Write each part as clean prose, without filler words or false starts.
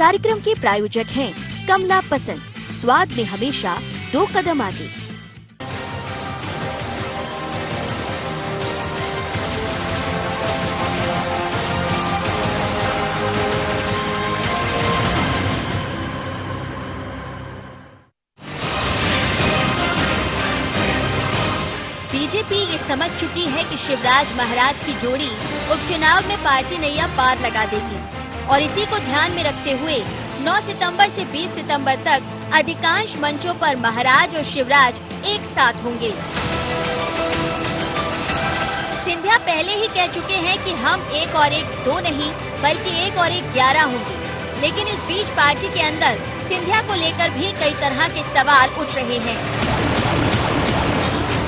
कार्यक्रम के प्रायोजक हैं कमला पसंद, स्वाद में हमेशा 2 कदम आगे। बीजेपी ये समझ चुकी है कि शिवराज महाराज की जोड़ी उपचुनाव में पार्टी नैया पार लगा देगी और इसी को ध्यान में रखते हुए 9 सितंबर से 20 सितंबर तक अधिकांश मंचों पर महाराज और शिवराज एक साथ होंगे। सिंधिया पहले ही कह चुके हैं कि हम 1 और 1 2 नहीं बल्कि 1 और 1 11 होंगे, लेकिन इस बीच पार्टी के अंदर सिंधिया को लेकर भी कई तरह के सवाल उठ रहे हैं।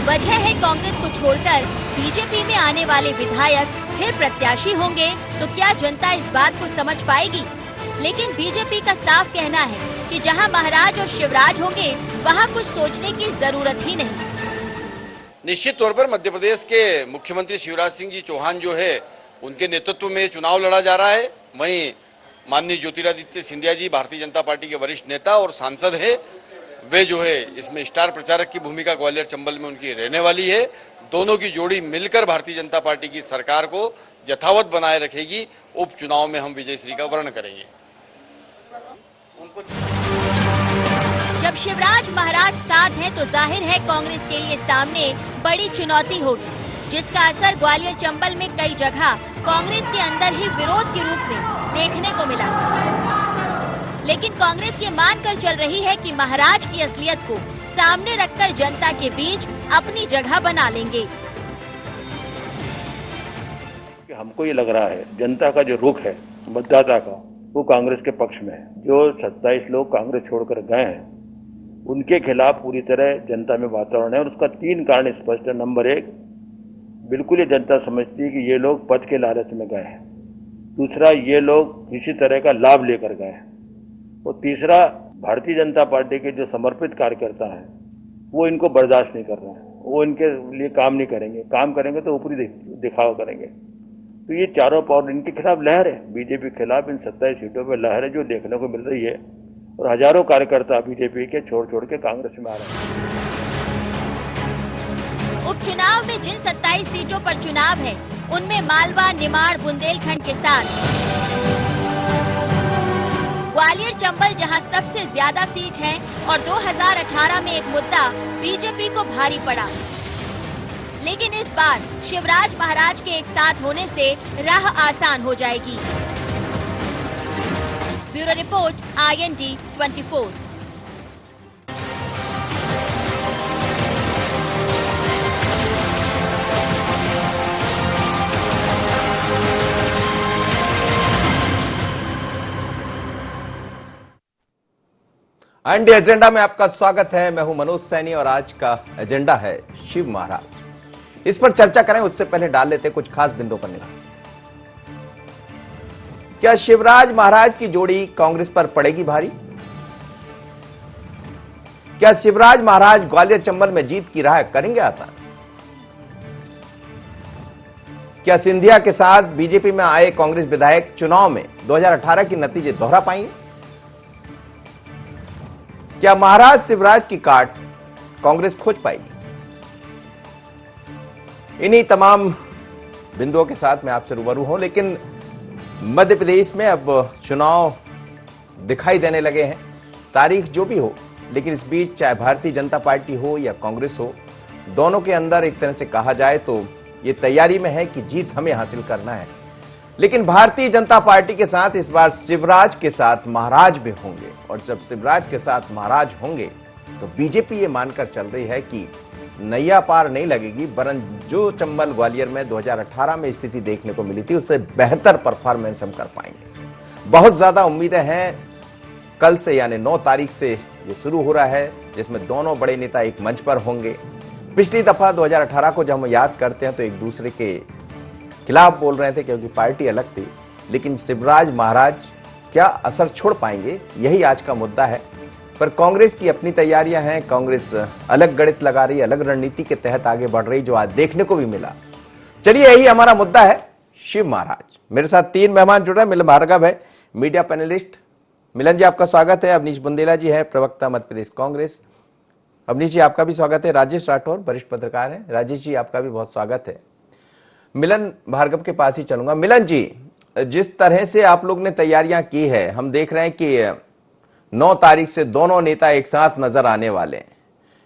वजह है कांग्रेस को छोड़कर बीजेपी में आने वाले विधायक फिर प्रत्याशी होंगे तो क्या जनता इस बात को समझ पाएगी? लेकिन बीजेपी का साफ कहना है कि जहां महाराज और शिवराज होंगे वहां कुछ सोचने की जरूरत ही नहीं। निश्चित तौर पर मध्य प्रदेश के मुख्यमंत्री शिवराज सिंह जी चौहान जो है उनके नेतृत्व में चुनाव लड़ा जा रहा है। वहीं माननीय ज्योतिरादित्य सिंधिया जी भारतीय जनता पार्टी के वरिष्ठ नेता और सांसद है, वे जो है इसमें स्टार प्रचारक की भूमिका ग्वालियर चंबल में उनकी रहने वाली है। दोनों की जोड़ी मिलकर भारतीय जनता पार्टी की सरकार को यथावत बनाए रखेगी। उपचुनाव में हम विजयश्री का वर्ण करेंगे। जब शिवराज महाराज साथ हैं तो जाहिर है कांग्रेस के लिए सामने बड़ी चुनौती होगी, जिसका असर ग्वालियर चंबल में कई जगह कांग्रेस के अंदर ही विरोध के रूप में देखने को मिला। लेकिन कांग्रेस ये मानकर चल रही है कि महाराज की असलियत को सामने रखकर जनता के बीच अपनी जगह बना लेंगे। हमको ये लग रहा है जनता का जो रुख है मतदाता का वो कांग्रेस के पक्ष में है। जो 27 लोग कांग्रेस छोड़कर गए हैं उनके खिलाफ पूरी तरह जनता में वातावरण है और उसका 3 कारण स्पष्ट है। नंबर 1, बिल्कुल ये जनता समझती है कि ये लोग पद के लालच में गए हैं। दूसरा, ये लोग किसी तरह का लाभ लेकर गए हैं। और तीसरा, भारतीय जनता पार्टी के जो समर्पित कार्यकर्ता हैं वो इनको बर्दाश्त नहीं कर रहे हैं, वो इनके लिए काम नहीं करेंगे। काम करेंगे तो ऊपरी दिखावा करेंगे। तो ये चारों पावर इनके खिलाफ लहर है, बीजेपी के खिलाफ इन 27 सीटों पर लहर है जो देखने को मिल रही है। और हजारों कार्यकर्ता बीजेपी के छोड़ के कांग्रेस में आ रहे हैं। उपचुनाव में जिन 27 सीटों पर चुनाव है उनमें मालवा, निमाड़, बुंदेलखंड के साथ ग्वालियर चंबल जहां सबसे ज्यादा सीट है और 2018 में एक मुद्दा बीजेपी को भारी पड़ा। लेकिन इस बार शिवराज महाराज के एक साथ होने से राह आसान हो जाएगी। Bureau report IND 24। IND agenda में आपका स्वागत है। मैं हूं मनोज सैनी और आज का एजेंडा है शिव महाराज। इस पर चर्चा करें उससे पहले डाल लेते कुछ खास बिंदुओं पर निगाह। क्या शिवराज महाराज की जोड़ी कांग्रेस पर पड़ेगी भारी? क्या शिवराज महाराज ग्वालियर चंबल में जीत की राह करेंगे आसान? क्या सिंधिया के साथ बीजेपी में आए कांग्रेस विधायक चुनाव में 2018 के नतीजे दोहरा पाएंगे? क्या महाराज शिवराज की काट कांग्रेस खोज पाएगी? इन्हीं तमाम बिंदुओं के साथ मैं आपसे रूबरू हूं। लेकिन मध्य प्रदेश में अब चुनाव दिखाई देने लगे हैं, तारीख जो भी हो, लेकिन इस बीच चाहे भारतीय जनता पार्टी हो या कांग्रेस हो, दोनों के अंदर एक तरह से कहा जाए तो ये तैयारी में है कि जीत हमें हासिल करना है। लेकिन भारतीय जनता पार्टी के साथ इस बार शिवराज के साथ महाराज भी होंगे और जब शिवराज के साथ महाराज होंगे तो बीजेपी ये मानकर चल रही है कि नैया पार नहीं लगेगी, वरन जो चंबल ग्वालियर में 2018 में स्थिति देखने को मिली थी उससे बेहतर परफॉर्मेंस हम कर पाएंगे। बहुत ज्यादा उम्मीदें हैं। कल से यानी 9 तारीख से ये शुरू हो रहा है, जिसमें दोनों बड़े नेता एक मंच पर होंगे। पिछली दफा 2018 को जब हम याद करते हैं तो एक दूसरे के खिलाफ बोल रहे थे क्योंकि पार्टी अलग थी। लेकिन शिवराज महाराज क्या असर छोड़ पाएंगे, यही आज का मुद्दा है। पर कांग्रेस की अपनी तैयारियां हैं। कांग्रेस अलग गणित लगा रही, अलग रणनीति के तहत आगे बढ़ रही, जो आज देखने को भी मिला। चलिए, यही हमारा मुद्दा है, शिव महाराज। मेरे साथ 3 मेहमान जुड़ रहे हैं। मिलन भार्गव है, मीडिया पैनलिस्ट, मिलन जी, आपका स्वागत है। अवनीश बुंदेला जी है प्रवक्ता मध्य प्रदेश कांग्रेस। अवनीश जी, आपका भी स्वागत है। राजेश राठौर वरिष्ठ पत्रकार हैं। राजेश जी, आपका भी बहुत स्वागत है। मिलन भार्गव के पास ही चलूंगा। मिलन जी, जिस तरह से आप लोग ने तैयारियां की है, हम देख रहे हैं कि 9 तारीख से दोनों नेता एक साथ नजर आने वाले हैं,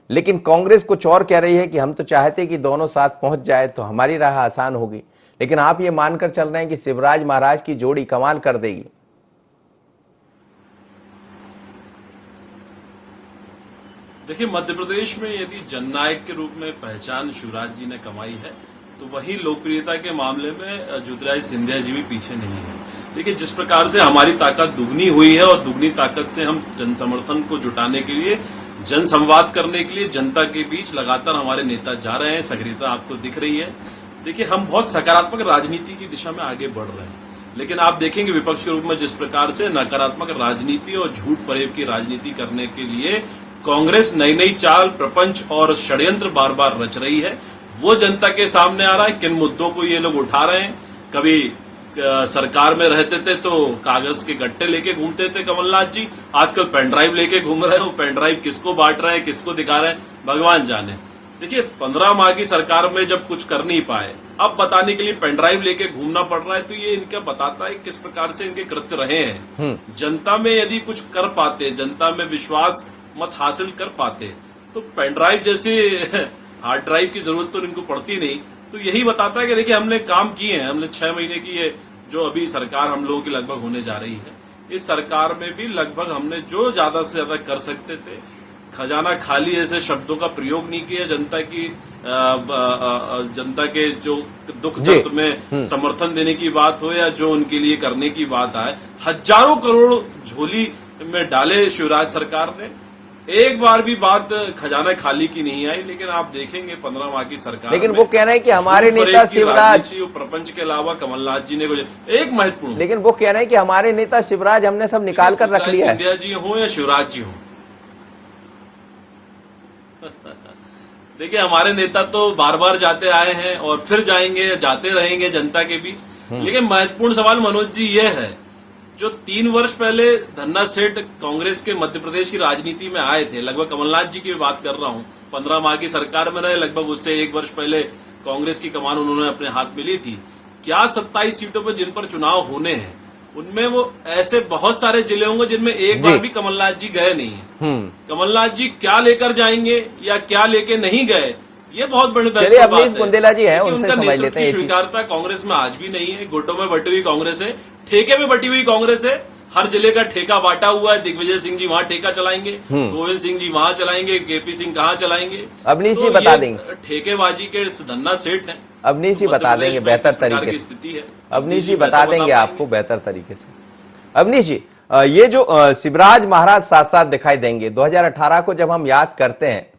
लेकिन कांग्रेस कुछ और कह रही है कि हम तो चाहते कि दोनों साथ पहुंच जाए तो हमारी राह आसान होगी, लेकिन आप ये मानकर चल रहे हैं कि शिवराज महाराज की जोड़ी कमाल कर देगी। देखिए, मध्य प्रदेश में यदि जननायक के रूप में पहचान शिवराज जी ने कमाई है, तो वही लोकप्रियता के मामले में ज्योतिरादित्य सिंधिया जी भी पीछे नहीं है। देखिए, जिस प्रकार से हमारी ताकत दुगनी हुई है और दुगनी ताकत से हम जन समर्थन को जुटाने के लिए, जन संवाद करने के लिए जनता के बीच लगातार हमारे नेता जा रहे हैं, सक्रियता आपको दिख रही है। देखिए, हम बहुत सकारात्मक राजनीति की दिशा में आगे बढ़ रहे हैं, लेकिन आप देखेंगे विपक्ष के रूप में जिस प्रकार से नकारात्मक राजनीति और झूठ फरेब की राजनीति करने के लिए कांग्रेस नई नई चाल, प्रपंच और षड्यंत्र बार बार रच रही है, वो जनता के सामने आ रहा है। किन मुद्दों को ये लोग उठा रहे हैं। कभी सरकार में रहते थे तो कागज के गट्टे लेके घूमते थे कमलनाथ जी, आजकल पेन ड्राइव लेके घूम रहे हो। पेन ड्राइव किसको बांट रहे हैं, किसको दिखा रहे हैं, भगवान जाने। देखिए, 15 माह की सरकार में जब कुछ कर नहीं पाए, अब बताने के लिए पेन ड्राइव लेके घूमना पड़ रहा है, तो ये इनका बताता है किस प्रकार से इनके कृत्य रहे हैं। जनता में यदि कुछ कर पाते, जनता में विश्वास मत हासिल कर पाते, तो पेन ड्राइव जैसे हार्ड ड्राइव की जरूरत तो इनको पड़ती नहीं। तो यही बताता है कि देखिए, हमने काम किए हैं। हमने 6 महीने की ये जो अभी सरकार हम लोगों की लगभग होने जा रही है, इस सरकार में भी लगभग हमने जो ज्यादा से ज्यादा कर सकते थे, खजाना खाली ऐसे शब्दों का प्रयोग नहीं किया। जनता के जो दुख दर्द में समर्थन देने की बात हो या जो उनके लिए करने की बात आए, हजारों करोड़ झोली में डाले शिवराज सरकार ने। एक बार भी बात खजाना खाली की नहीं आई। लेकिन आप देखेंगे 15 माह की सरकार, लेकिन वो कह रहे हैं कि हमारे नेता शिवराज, प्रपंच के अलावा कमलनाथ जी ने कुछ एक महत्वपूर्ण, लेकिन वो कह रहे हैं कि हमारे नेता शिवराज हमने सब निकाल कर रख लिया है। सिंधिया जी हो या शिवराज जी हो, देखिए, हमारे नेता तो बार बार जाते आए हैं और फिर जाएंगे, जाते रहेंगे जनता के बीच। लेकिन महत्वपूर्ण सवाल मनोज जी ये है, जो 3 वर्ष पहले धन्ना सेठ कांग्रेस के मध्य प्रदेश की राजनीति में आए थे, लगभग कमलनाथ जी की बात कर रहा हूं, 15 माह की सरकार में रहे, लगभग उससे 1 वर्ष पहले कांग्रेस की कमान उन्होंने अपने हाथ में ली थी। क्या 27 सीटों पर जिन पर चुनाव होने हैं, उनमें वो ऐसे बहुत सारे जिले होंगे जिनमें एक बार भी कमलनाथ जी गए नहीं है। कमलनाथ जी क्या लेकर जाएंगे या क्या लेके नहीं गए, ये बहुत बड़ी बात है। अवनीश बुंदेला जी हैं, उनसे समझ लेते हैं। स्वीकारता कांग्रेस में आज भी नहीं है। गुटों में बटी हुई कांग्रेस है, ठेके में बटी हुई कांग्रेस है। हर जिले का ठेका बांटा हुआ है। दिग्विजय सिंह जी वहां ठेका चलाएंगे, गोविंद सिंह जी वहां चलाएंगे, केपी सिंह कहां चलाएंगे। अवनीश जी बता देंगे, ठेकेबाजी के धन्ना सेठ है। अवनीश जी बता देंगे बेहतर तरीके से। स्थिति है, अवनीश जी बता देंगे आपको बेहतर तरीके से। अवनीश जी, ये जो शिवराज महाराज साथ साथ दिखाई देंगे, 2018 को जब हम याद करते हैं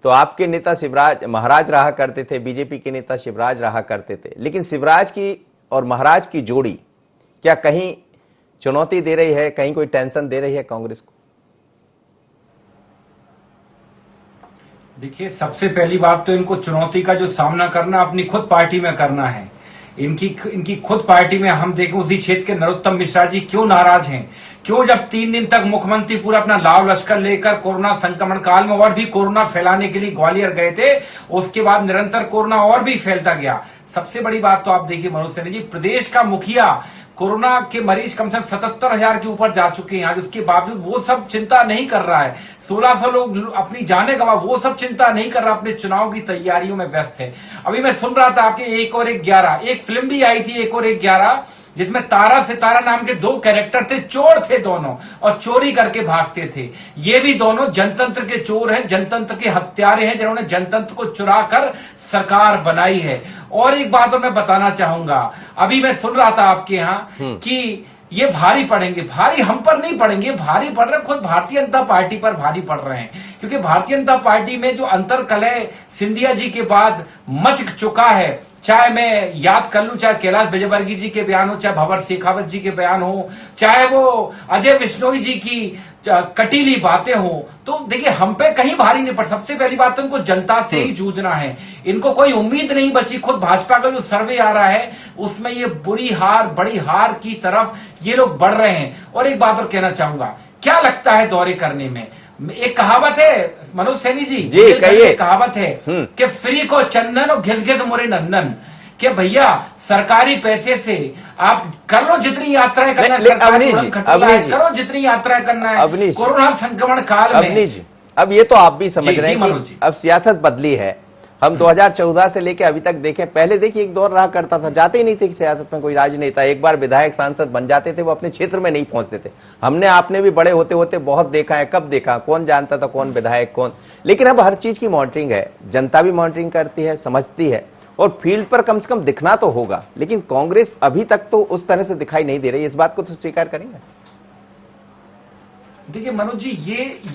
तो आपके नेता शिवराज महाराज रहा करते थे, बीजेपी के नेता शिवराज रहा करते थे, लेकिन शिवराज की और महाराज की जोड़ी क्या कहीं चुनौती दे रही है, कहीं कोई टेंशन दे रही है कांग्रेस को? देखिए, सबसे पहली बात तो इनको चुनौती का जो सामना करना अपनी खुद पार्टी में करना है। इनकी खुद पार्टी में हम देखें, उसी क्षेत्र के नरोत्तम मिश्रा जी क्यों नाराज हैं, क्यों जब 3 दिन तक मुख्यमंत्री पूरा अपना लाव लश्कर लेकर कोरोना संक्रमण काल में और भी कोरोना फैलाने के लिए ग्वालियर गए थे, उसके बाद निरंतर कोरोना और भी फैलता गया। सबसे बड़ी बात तो आप देखिए मनोज सिन्हा जी, प्रदेश का मुखिया कोरोना के मरीज कम से कम 77,000 के ऊपर जा चुके हैं आज, उसके बावजूद वो सब चिंता नहीं कर रहा है। 1600 लोग अपनी जाने गवा, वो सब चिंता नहीं कर रहा, अपने चुनाव की तैयारियों में व्यस्त है। अभी मैं सुन रहा था आपके 1 और 1 11, एक फिल्म भी आई थी 1 और 1 11, जिसमें तारा सितारा नाम के 2 कैरेक्टर थे, चोर थे दोनों, और चोरी करके भागते थे। ये भी दोनों जनतंत्र के चोर हैं, जनतंत्र के हत्यारे हैं, जिन्होंने जनतंत्र को चुरा कर सरकार बनाई है। और एक बात और मैं बताना चाहूंगा, अभी मैं सुन रहा था आपके यहाँ कि ये भारी पड़ेंगे, भारी हम पर नहीं पड़ेंगे, भारी पड़ रहे खुद भारतीय जनता पार्टी पर भारी पड़ रहे हैं, क्योंकि भारतीय जनता पार्टी में जो अंतर्कलह सिंधिया जी के बाद मच चुका है, चाहे मैं याद कर लूं, चाहे कैलाश विजयवर्गीय जी के बयान हो, चाहे भंवर शेखावत जी के बयान हो, चाहे वो अजय बिश्नोई जी की कटीली बातें हो, तो देखिए हम पे कहीं भारी नहीं पड़। सबसे पहली बात तो इनको जनता से ही जूझना है, इनको कोई उम्मीद नहीं बची। खुद भाजपा का जो सर्वे आ रहा है उसमें ये बुरी हार, बड़ी हार की तरफ ये लोग बढ़ रहे हैं। और एक बात और कहना चाहूंगा, क्या लगता है दौरे करने में, एक कहावत है मनोज सैनी जी कहिए, कहावत है कि फ्री को चंदन और घिस घिस मोरे नंदन, कि भैया सरकारी पैसे से आप कर लो जितनी यात्राएं करना है, करो जितनी यात्राएं करना है कोरोना संक्रमण काल में। अब ये तो आप भी समझ रहे हैं कि अब सियासत बदली है। हम 2014 से लेके अभी तक देखें, पहले देखिए एक दौर रहा करता था, जाते ही नहीं थे कि सियासत में कोई राजनेता, एक बार विधायक सांसद बन जाते थे वो अपने क्षेत्र में नहीं पहुंचते थे। हमने आपने भी बड़े होते होते बहुत देखा है, कब देखा, कौन जानता था कौन विधायक कौन। लेकिन अब हर चीज की मॉनिटरिंग है, जनता भी मॉनिटरिंग करती है, समझती है, और फील्ड पर कम से कम दिखना तो होगा। लेकिन कांग्रेस अभी तक तो उस तरह से दिखाई नहीं दे रही, इस बात को तो स्वीकार करेंगे। देखिए मनोज जी,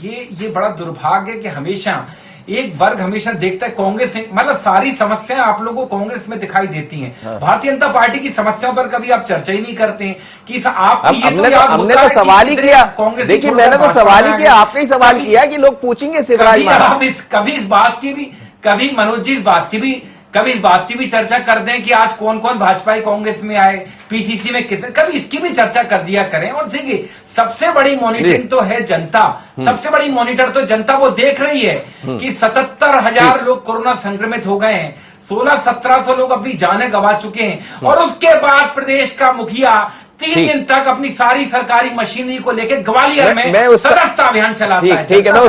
ये बड़ा दुर्भाग्य है कि हमेशा एक वर्ग हमेशा देखता है कांग्रेस, मतलब सारी समस्याएं आप लोगों को कांग्रेस में दिखाई देती हैं। हाँ। भारतीय जनता पार्टी की समस्याओं पर कभी आप चर्चा ही नहीं करते हैं कि आपकी ये हमने तो सवाल ही किया। देखिए मैंने तो सवाल ही किया, आपने ही सवाल किया कि लोग पूछेंगे शिवराज महाराज। कभी इस बात की भी, कभी मनोज जी इस बात की भी, कभी इस बात की भी चर्चा कर दें कि आज कौन कौन भाजपा कांग्रेस में आए, पीसीसी में कितने, कभी इसकी भी चर्चा कर दिया करें। और देखिए सबसे बड़ी मॉनिटरिंग तो है जनता, सबसे बड़ी मॉनिटर तो जनता, वो देख रही है कि 77,000 लोग कोरोना संक्रमित हो गए हैं, 1600-1700 लोग अपनी जानें गंवा चुके हैं। और उसके बाद प्रदेश का मुखिया 3 दिन तक अपनी सारी सरकारी मशीनरी को लेकर ग्वालियर में सतर्कता अभियान चलाता है। ठीक है, मैं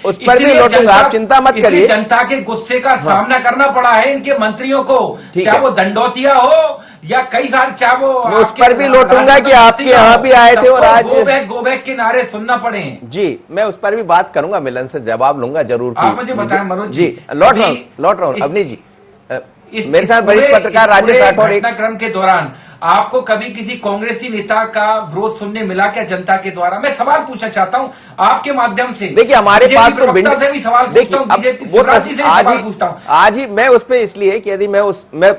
उस पर भी लौटूंगा, आप चिंता मत करिए। जनता के गुस्से का सामना करना पड़ा है इनके मंत्रियों को, चाहे वो दंडोतिया हो या कई सारे, चाहे वो उस पर भी लौटूंगा कि आपके यहाँ भी आए थे और आज गो बैक के नारे सुनना पड़े। जी मैं उस पर भी बात करूंगा, मिलन से जवाब लूंगा जरूर। आप मुझे बताएं मनोज जी, लौट रहा हूँ अवनी जी, मेरे साथ वरिष्ठ पत्रकार राजेश राठौड़। घटनाक्रम के दौरान आपको कभी किसी कांग्रेसी नेता का विरोध सुनने मिला क्या जनता के द्वारा? मैं सवाल पूछना चाहता हूं आपके माध्यम से। देखिए हमारे पास तो से भी सवाल पूछता हूं, बीजेपी शिवराज जी से सवाल पूछता हूं। आज ही मैं उस पे इसलिए कि यदि मैं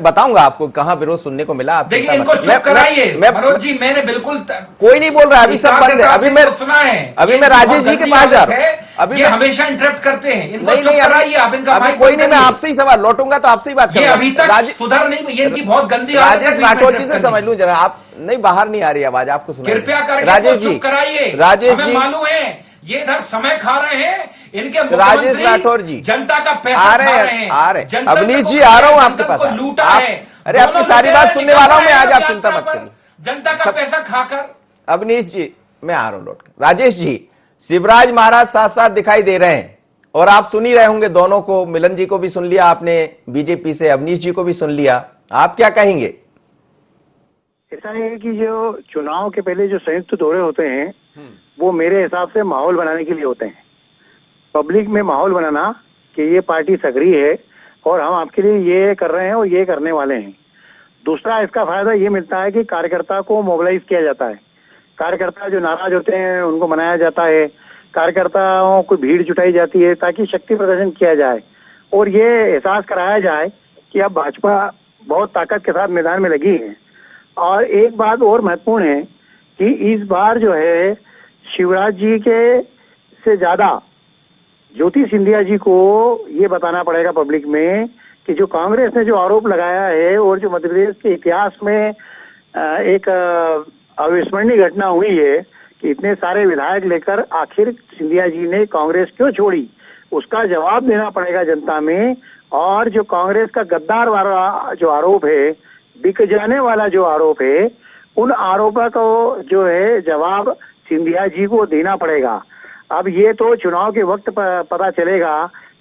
बताऊंगा आपको कहां विरोध सुनने को मिला। देखिए इनको चुप कराइए मनोज जी, मैंने बिल्कुल कोई नहीं बोल रहा, अभी सब बंद है। अभी मैं सुना है, अभी मैं राजेश जी के पास जा रहा हूँ। अभी ये हमेशा इंटरप्ट करते हैं, इनको चुप कराइए आप। इनका कोई नहीं, मैं आपसे ही सवाल लौटूंगा तो आपसे ही बात करूंगा। अभी तक सुधर नहीं, ये इनकी बहुत गंदी राजेश राठौड़ जी से समझ लूं जरा। आप नहीं, बाहर नहीं आ रही आवाज, आपको सुना कृपया करके राजेश जी कराइए। राजेश जी मालूम है ये इधर समय खा रहे हैं इनके राजेश राठौड़ जी, जनता का पैसा आ रहे हैं। अवनीश जी आ रहा हूँ आपके पास, लूटा है। अरे आपकी सारी बात सुनने वाला हूँ मैं आज, आप चिंता मत करिए। जनता का पैसा खाकर अवनीश जी मैं आ रहा हूँ लौट कर। राजेश जी, शिवराज महाराज साथ साथ दिखाई दे रहे हैं और आप सुन ही रहे होंगे दोनों को, मिलन जी को भी सुन लिया आपने बीजेपी से, अवनीश जी को भी सुन लिया, आप क्या कहेंगे? ऐसा है कि जो चुनाव के पहले जो संयुक्त दौरे होते हैं वो मेरे हिसाब से माहौल बनाने के लिए होते हैं, पब्लिक में माहौल बनाना कि ये पार्टी सक्रिय है और हम आपके लिए ये कर रहे हैं और ये करने वाले हैं। दूसरा इसका फायदा ये मिलता है कि कार्यकर्ता को मोबिलाइज किया जाता है, कार्यकर्ता जो नाराज होते हैं उनको मनाया जाता है, कार्यकर्ताओं को भीड़ जुटाई जाती है ताकि शक्ति प्रदर्शन किया जाए और ये एहसास कराया जाए कि अब भाजपा बहुत ताकत के साथ मैदान में लगी है। और एक बात और महत्वपूर्ण है कि इस बार जो है शिवराज जी के से ज्यादा ज्योति सिंधिया जी को ये बताना पड़ेगा पब्लिक में कि जो कांग्रेस ने जो आरोप लगाया है और जो मध्य प्रदेश के इतिहास में एक अविस्मरणीय घटना हुई है कि इतने सारे विधायक लेकर आखिर सिंधिया जी ने कांग्रेस क्यों छोड़ी, उसका जवाब देना पड़ेगा जनता में। और जो कांग्रेस का गद्दार वाला जो आरोप है, बिक जाने वाला जो आरोप है, उन आरोपों को जो है जवाब सिंधिया जी को देना पड़ेगा। अब ये तो चुनाव के वक्त पता चलेगा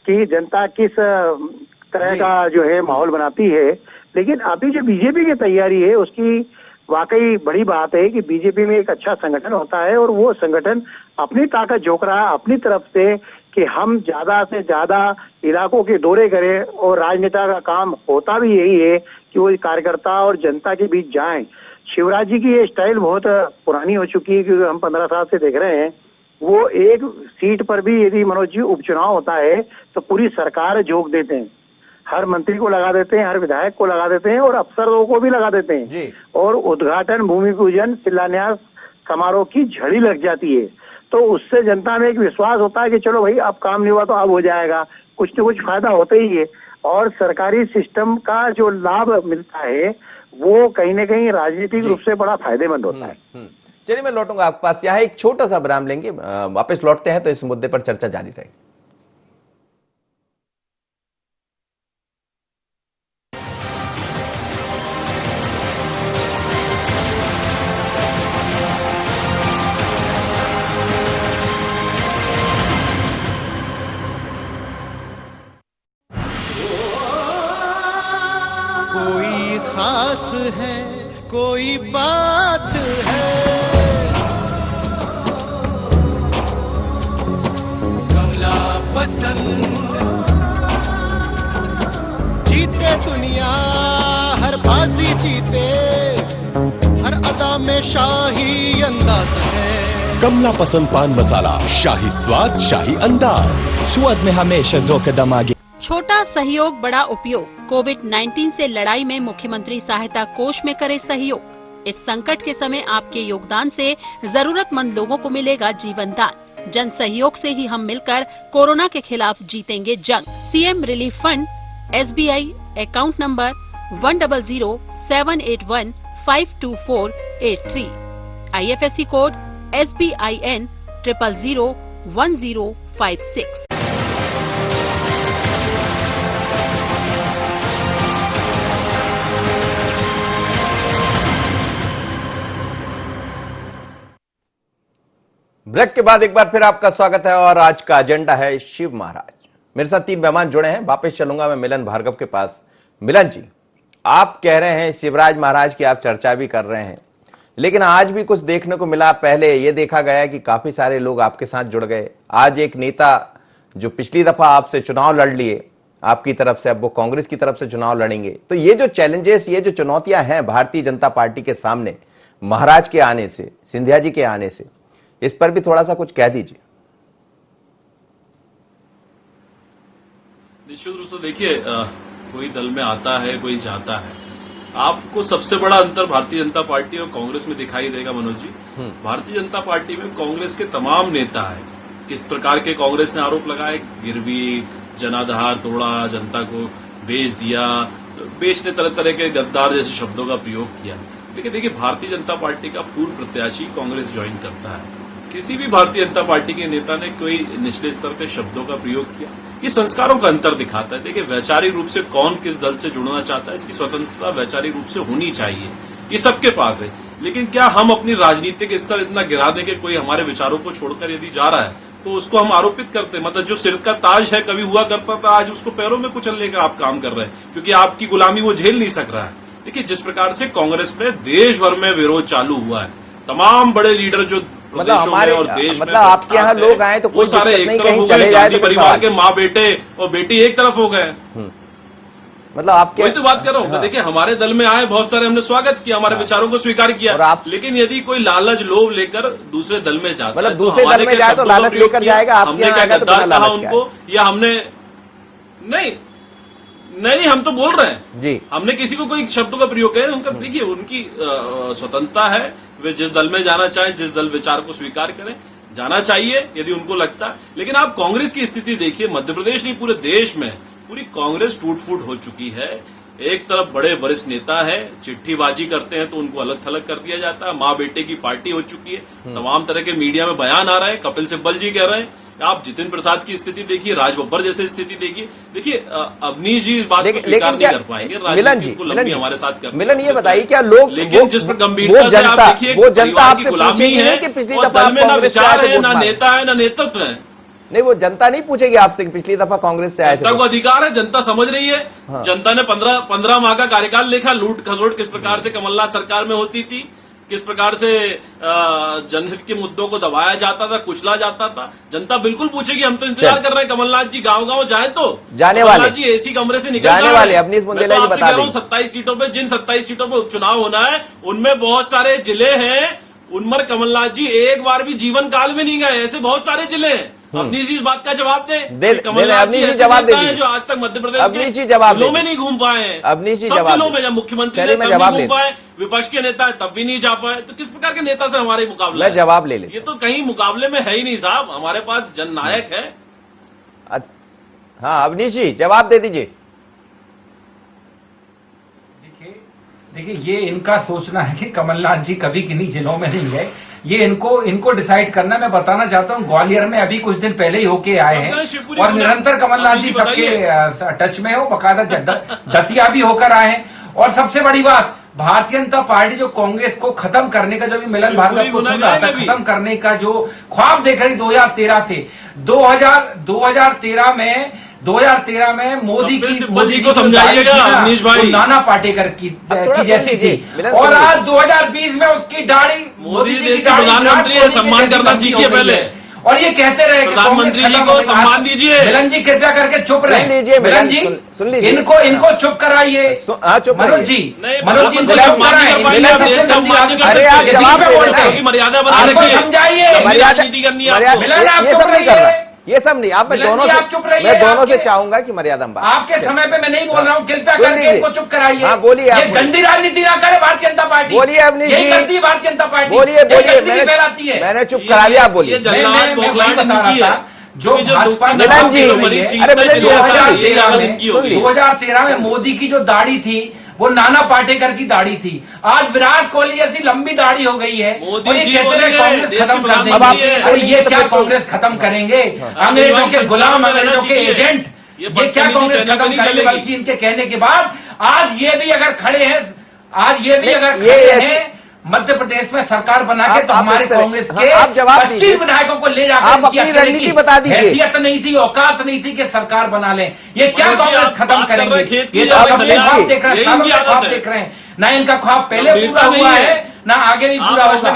कि जनता किस तरह का जो है माहौल बनाती है, लेकिन अभी जो बीजेपी की तैयारी है उसकी वाकई बड़ी बात है कि बीजेपी में एक अच्छा संगठन होता है और वो संगठन अपनी ताकत झोंक रहा है अपनी तरफ से कि हम ज्यादा से ज्यादा इलाकों के दौरे करें और राजनेता का काम होता भी यही है कि वो कार्यकर्ता और जनता के बीच जाएं। शिवराज जी की ये स्टाइल बहुत पुरानी हो चुकी है क्योंकि हम 15 साल से देख रहे हैं। वो एक सीट पर भी यदि मनोज जी उपचुनाव होता है तो पूरी सरकार झोंक देते हैं, हर मंत्री को लगा देते हैं, हर विधायक को लगा देते हैं और अफसरों को भी लगा देते हैं और उद्घाटन, भूमि पूजन, शिलान्यास समारोह की झड़ी लग जाती है। तो उससे जनता में एक विश्वास होता है कि चलो भाई अब काम नहीं हुआ तो अब हो जाएगा, कुछ न कुछ फायदा होता ही है। और सरकारी सिस्टम का जो लाभ मिलता है वो कहीं न कहीं राजनीतिक रूप से बड़ा फायदेमंद होता है। चलिए मैं लौटूंगा आपके पास, यहाँ एक छोटा सा विराम लेंगे, वापस लौटते हैं तो इस मुद्दे पर चर्चा जारी रहेगी। कोई खास है, कोई बात है, कमला पसंद। जीते दुनिया हर बाजी जीते, हर अदा में शाही अंदाज है। कमला पसंद पान मसाला, शाही स्वाद, शाही अंदाज, स्वाद में हमेशा 2 कदम आगे। छोटा सहयोग बड़ा उपयोग। कोविड-19 से लड़ाई में मुख्यमंत्री सहायता कोष में करे सहयोग। इस संकट के समय आपके योगदान से जरूरतमंद लोगों को मिलेगा जीवन दान। जन सहयोग से ही हम मिलकर कोरोना के खिलाफ जीतेंगे जंग। CM relief fund, SBI account number 100-781-52483, IFSC code SBIN 0001056। Break के बाद एक बार फिर आपका स्वागत है और आज का एजेंडा है शिव महाराज। मेरे साथ 3 मेहमान जुड़े हैं। वापस चलूंगा मैं मिलन भार्गव के पास। मिलन जी, आप कह रहे हैं शिवराज महाराज की आप चर्चा भी कर रहे हैं, लेकिन आज भी कुछ देखने को मिला। पहले यह देखा गया कि काफी सारे लोग आपके साथ जुड़ गए। आज एक नेता जो पिछली दफा आपसे चुनाव लड़ लिए आपकी तरफ से, अब वो कांग्रेस की तरफ से चुनाव लड़ेंगे। तो ये जो चैलेंजेस, ये जो चुनौतियां हैं भारतीय जनता पार्टी के सामने महाराज के आने से, सिंधिया जी के आने से, इस पर भी थोड़ा सा कुछ कह दीजिए। निश्चित रूप से देखिए, कोई दल में आता है, कोई जाता है। आपको सबसे बड़ा अंतर भारतीय जनता पार्टी और कांग्रेस में दिखाई देगा मनोज जी। भारतीय जनता पार्टी में कांग्रेस के तमाम नेता है, किस प्रकार के कांग्रेस ने आरोप लगाए, गिरवी, जनाधार तोड़ा, जनता को बेच दिया, बेचने तरह तरह के गद्दार जैसे शब्दों का प्रयोग किया। लेकिन देखिए, भारतीय जनता पार्टी का पूर्व प्रत्याशी कांग्रेस ज्वाइन करता है। किसी भी भारतीय जनता पार्टी के नेता ने कोई निचले स्तर के शब्दों का प्रयोग किया, ये संस्कारों का अंतर दिखाता है। देखिए, वैचारिक रूप से कौन किस दल से जुड़ना चाहता है, इसकी स्वतंत्रता वैचारिक रूप से होनी चाहिए, ये सबके पास है। लेकिन क्या हम अपनी राजनीतिक स्तर इतना गिरा दें कि कोई हमारे विचारों को छोड़कर यदि जा रहा है तो उसको हम आरोपित करते हैं। मतलब जो सिर का ताज है, कभी हुआ करता था, आज उसको पैरों में कुचलने का आप काम कर रहे हैं, क्योंकि आपकी गुलामी वो झेल नहीं सक रहा है। देखिए, जिस प्रकार से कांग्रेस में देश भर में विरोध चालू हुआ है, तमाम बड़े लीडर जो मतलब हमारे और देश मतलब आपके यहाँ लोग आए तो वो सारे एक तरफ हो गए, गांधी परिवार के माँ बेटे और बेटी एक तरफ हो गए। मतलब आपके वही तो बात कर रहा हूँ। देखिए, हमारे दल में आए बहुत सारे, हमने स्वागत किया, हमारे विचारों को स्वीकार किया। लेकिन यदि कोई लालच लोभ लेकर दूसरे दल में जाता मतलब दूसरे दल में जाए तो लालच लेकर जाएगा, हमने क्या गद्दार कहा उनको, या हमने नहीं, हम तो बोल रहे हैं जी, हमने किसी को कोई शब्दों का प्रयोग किया। उनका देखिए, उनकी स्वतंत्रता है, वे जिस दल में जाना चाहें, जिस दल विचार को स्वीकार करें, जाना चाहिए यदि उनको लगता है। लेकिन आप कांग्रेस की स्थिति देखिए, मध्य प्रदेश नहीं पूरे देश में पूरी कांग्रेस टूट फूट हो चुकी है। एक तरफ बड़े वरिष्ठ नेता है, चिट्ठीबाजी करते हैं तो उनको अलग थलग कर दिया जाता है, माँ बेटे की पार्टी हो चुकी है, तमाम तरह के मीडिया में बयान आ रहे हैं, कपिल सिब्बल जी कह रहे हैं। आप जितिन प्रसाद की स्थिति देखिए, राज बब्बर जैसे स्थिति देखिए। देखिए, अवनीश जी इस बात को स्वीकार नहीं कर पाएंगे, राजनीति को लंबी हमारे साथ कर। मिलन, ये बताइए क्या लोग, लेकिन जिस पर गंभीरता से आप देखिए, वो जनता आपसे गुलामी है, वो दल में ना विचार है, ना नेता है, ना नेतृत्व है। नहीं, वो जनता नहीं पूछेगी आपसे कि पिछली दफा कांग्रेस से आए थे। जनता को अधिकार है, जनता समझ रही है। हाँ। जनता ने 15 माह का कार्यकाल देखा, लूट खसोट किस प्रकार से कमलनाथ सरकार में होती थी, किस प्रकार से जनहित के मुद्दों को दबाया जाता था, कुचला जाता था। जनता बिल्कुल पूछेगी। हम तो इंतजार कर रहे हैं कमलनाथ जी गांव-गांव जाए तो जाने वाले, जी एसी कमरे से निकल जाने वाले। अपनी बुंदेला जी बता दें, 27 सीटों पे, जिन 27 सीटों पे उपचुनाव होना है, उनमें बहुत सारे जिले हैं उन पर कमलनाथ जी एक बार भी जीवन काल में नहीं गए। ऐसे बहुत सारे जिले हैं अवनीश जी इस बात का जवाब दे दें। कमलनाथ जी ऐसे नेता हैं जो आज तक मध्य प्रदेश के जिलों में नहीं घूम पाए हैं। सब जिलों में जब मुख्यमंत्री ने तब नहीं घूम पाए, विपक्ष के नेता है तब भी नहीं जा पाए, तो किस प्रकार के नेता से हमारे मुकाबला है? जवाब ले ले, ये तो कहीं मुकाबले में है ही नहीं साहब, हमारे पास जननायक है। हाँ अवनीश जी जवाब दे दीजिए। देखिए ये इनका सोचना है कि कमलनाथ जी कभी किन्हीं जिलों में नहीं गए, ये इनको डिसाइड करना। मैं बताना चाहता हूँ ग्वालियर में अभी कुछ दिन पहले ही होके आए हैं और निरंतर कमलनाथ जी सबके टच में हो, बकायदा दतिया भी होकर आए हैं। और सबसे बड़ी बात, भारतीय जनता पार्टी जो कांग्रेस को खत्म करने का, जो भी मिलन भार्गव को सुन रहा था, खत्म करने का जो ख्वाब देख रही 2013 से 2013 में मोदी को समझाइएगा अवनीश भाई, नाना पाटेकर की जैसी थी, और आज 2020 में उसकी दाढ़ी, मोदी जी की प्रधानमंत्री है, सम्मान करना सीखिए पहले। और ये कहते रहे प्रधानमंत्री जी को सम्मान दीजिए। मिलन जी कृपया करके चुप रहे। मिलन जी सुन लीजिए, इनको चुप कराइए। मनोज जी इनको चुप कराइए। अरे आप जवाब मर्यादा बना रखिए, समझाइए, राजनीति करनी है। ये सब नहीं करना, ये सब नहीं। आप मैं दोनों से चाहूंगा कि मर्यादा में बात। आपके समय पे मैं नहीं बोल रहा हूँ, कृपया करके इनको चुप कराइए। हाँ बोलिए, ये गंदी राजनीति ना करे भारतीय जनता पार्टी। बोलिए अवनीश जी, यही करती है भारतीय जनता पार्टी। बोलिए फैलाती है। मैंने चुप करा दिया, आप बोलिए। मैं बता रहा था जो भाजपा मिलन जी, अरे मिलन जी 2013 में मोदी की जो दाढ़ी थी वो नाना पाटेकर की दाढ़ी थी, आज विराट कोहली ऐसी लंबी दाढ़ी हो गई है। और ये कहते रहे कांग्रेस खत्म कर देंगे। अरे ये क्या कांग्रेस खत्म करेंगे? अंग्रेजों के गुलाम, अंग्रेजों के एजेंट, ये क्या कांग्रेस खत्म करेंगे? बल्कि इनके कहने के बाद आज ये भी अगर खड़े हैं, मध्य प्रदेश में सरकार बना के, तो हमारे कांग्रेस के 25 विधायकों को ले जाकर अपनी रणनीति बता दीजिए। हैसियत नहीं थी, औकात नहीं थी कि सरकार बना लें। ये क्या कांग्रेस खत्म करेंगे? ये तो ख्वाब देख रहे हैं, सालों से ख्वाब देख रहे हैं। ना इनका ख्वाब पहले पूरा हुआ है, ना आगे भी पूरा होगा।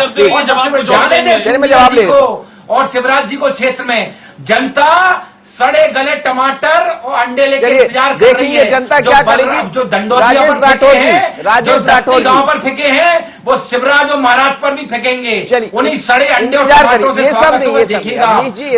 और शिवराज जी को क्षेत्र में जनता सड़े गले टमाटर और अंडे लेके इंतजार कर रही है। जनता क्या करेगी? जो दंडोतिया पर फेंके हैं, जो दत्ती गांव पर फेंके हैं, वो शिवराज और महाराज पर भी फेंकेंगे। उन्हीं सड़े अंडे और टमाटरों से स्वागत हुआ देखिएगा।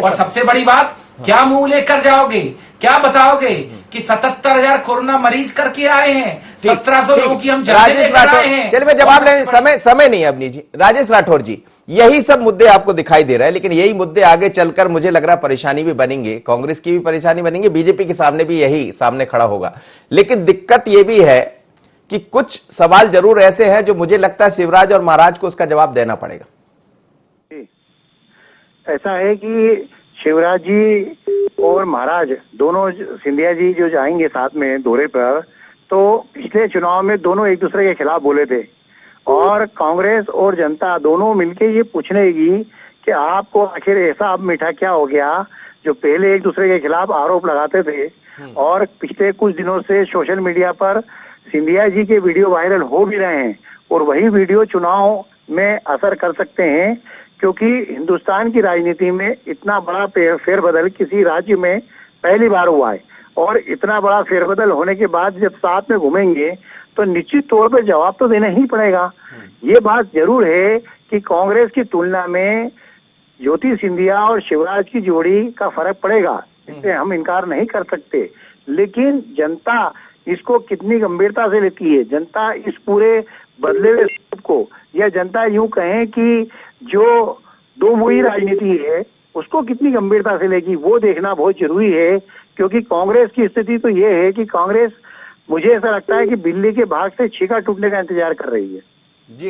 और सबसे बड़ी बात, क्या मुंह लेकर जाओगे? क्या बताओगे कि 77,000 कोरोना मरीज करके आए हैं, 1700 लोगों की हम जान लेकर आए हैं। चलिए मैं जवाब लेने समय नहीं है अवनीश जी। राजेश राठौर जी, यही सब मुद्दे आपको दिखाई दे रहा है, लेकिन यही मुद्दे आगे चलकर मुझे लग रहा है परेशानी भी बनेंगे, कांग्रेस की भी परेशानी बनेंगे, बीजेपी के सामने भी यही सामने खड़ा होगा। लेकिन दिक्कत यह भी है कि कुछ सवाल जरूर ऐसे हैं जो मुझे लगता है शिवराज और महाराज को उसका जवाब देना पड़ेगा। ऐसा है कि शिवराज जी और महाराज दोनों, सिंधिया जी जो जाएंगे साथ में दौरे पर, तो पिछले चुनाव में दोनों एक दूसरे के खिलाफ बोले थे, और कांग्रेस और जनता दोनों मिलके ये पूछनेगी कि आपको आखिर ऐसा अब मीठा क्या हो गया जो पहले एक दूसरे के खिलाफ आरोप लगाते थे। और पिछले कुछ दिनों से सोशल मीडिया पर सिंधिया जी के वीडियो वायरल हो भी रहे हैं, और वही वीडियो चुनाव में असर कर सकते हैं, क्योंकि हिंदुस्तान की राजनीति में इतना बड़ा फेरबदल किसी राज्य में पहली बार हुआ है। और इतना बड़ा फेरबदल होने के बाद जब साथ में घूमेंगे तो निश्चित तौर पर जवाब तो देना ही पड़ेगा। ये बात जरूर है कि कांग्रेस की तुलना में ज्योति सिंधिया और शिवराज की जोड़ी का फर्क पड़ेगा, इससे हम इनकार नहीं कर सकते। लेकिन जनता इसको कितनी गंभीरता से लेती है, जनता इस पूरे बदले हुए स्वरूप को, या जनता यूं कहें कि जो दो मुही राजनीति है उसको कितनी गंभीरता से लेगी, वो देखना बहुत जरूरी है। क्योंकि कांग्रेस की स्थिति तो ये है कि कांग्रेस, मुझे ऐसा लगता है कि बिल्ली के भाग से छीका टूटने का इंतजार कर रही है।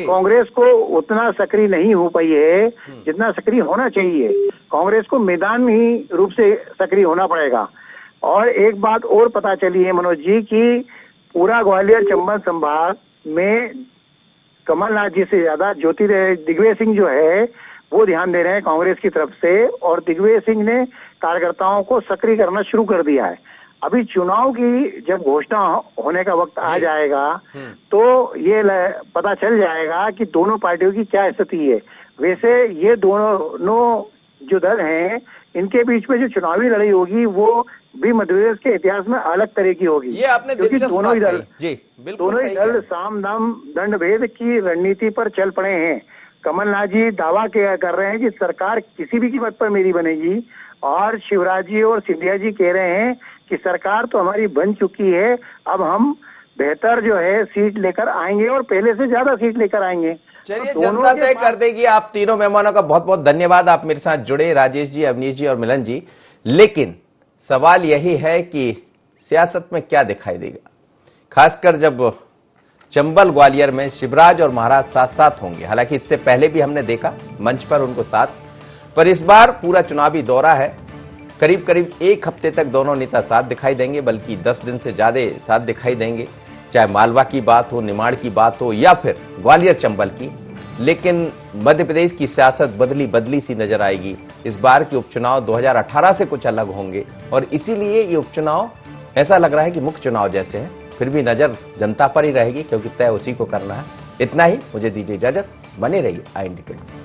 कांग्रेस को उतना सक्रिय नहीं हो पाई है जितना सक्रिय होना चाहिए। कांग्रेस को मैदानी रूप से सक्रिय होना पड़ेगा। और एक बात और पता चली है मनोज जी की पूरा ग्वालियर चंबल संभाग में कमलनाथ जी से ज्यादा दिग्विजय सिंह जो है वो ध्यान दे रहे हैं कांग्रेस की तरफ से, और दिग्विजय सिंह ने कार्यकर्ताओं को सक्रिय करना शुरू कर दिया है। अभी चुनाव की जब घोषणा होने का वक्त आ जाएगा तो ये पता चल जाएगा कि दोनों पार्टियों की क्या स्थिति है। वैसे ये दोनों जो दल हैं इनके बीच में जो चुनावी लड़ाई होगी वो भी मध्य प्रदेश के इतिहास में अलग तरह की होगी। ये आपने दिलचस्प दोनों ही दल जी, बिल्कुल दोनों ही दल साम दाम दंड भेद की रणनीति पर चल पड़े हैं। कमलनाथ जी दावा कर रहे हैं कि सरकार किसी भी कीमत पर मेरी बनेगी, और शिवराज जी और सिंधिया जी कह रहे हैं कि सरकार तो हमारी बन चुकी है, अब हम बेहतर जो है सीट लेकर आएंगे और पहले से ज्यादा सीट लेकर आएंगे। चलिए, तो दोनों जनता के तय पास- कर देगी। आप तीनों मेहमानों का बहुत बहुत धन्यवाद, आप मेरे साथ जुड़े, राजेश जी, अवनीश जी और मिलन जी। लेकिन सवाल यही है कि सियासत में क्या दिखाई देगा, खासकर जब चंबल ग्वालियर में शिवराज और महाराज साथ साथ होंगे। हालांकि इससे पहले भी हमने देखा मंच पर उनको साथ, पर इस बार पूरा चुनावी दौरा है, करीब करीब एक हफ्ते तक दोनों नेता साथ दिखाई देंगे, बल्कि 10 दिन से ज्यादा साथ दिखाई देंगे, चाहे मालवा की बात हो, निमाड़ की बात हो या फिर ग्वालियर चंबल की। लेकिन मध्य प्रदेश की सियासत बदली सी नजर आएगी। इस बार के उपचुनाव 2018 से कुछ अलग होंगे और इसीलिए ये उपचुनाव ऐसा लग रहा है कि मुख्य चुनाव जैसे हैं। फिर भी नजर जनता पर ही रहेगी, क्योंकि तय उसी को करना है। इतना ही, मुझे दीजिए इजाजत, बने रहिए IND 24।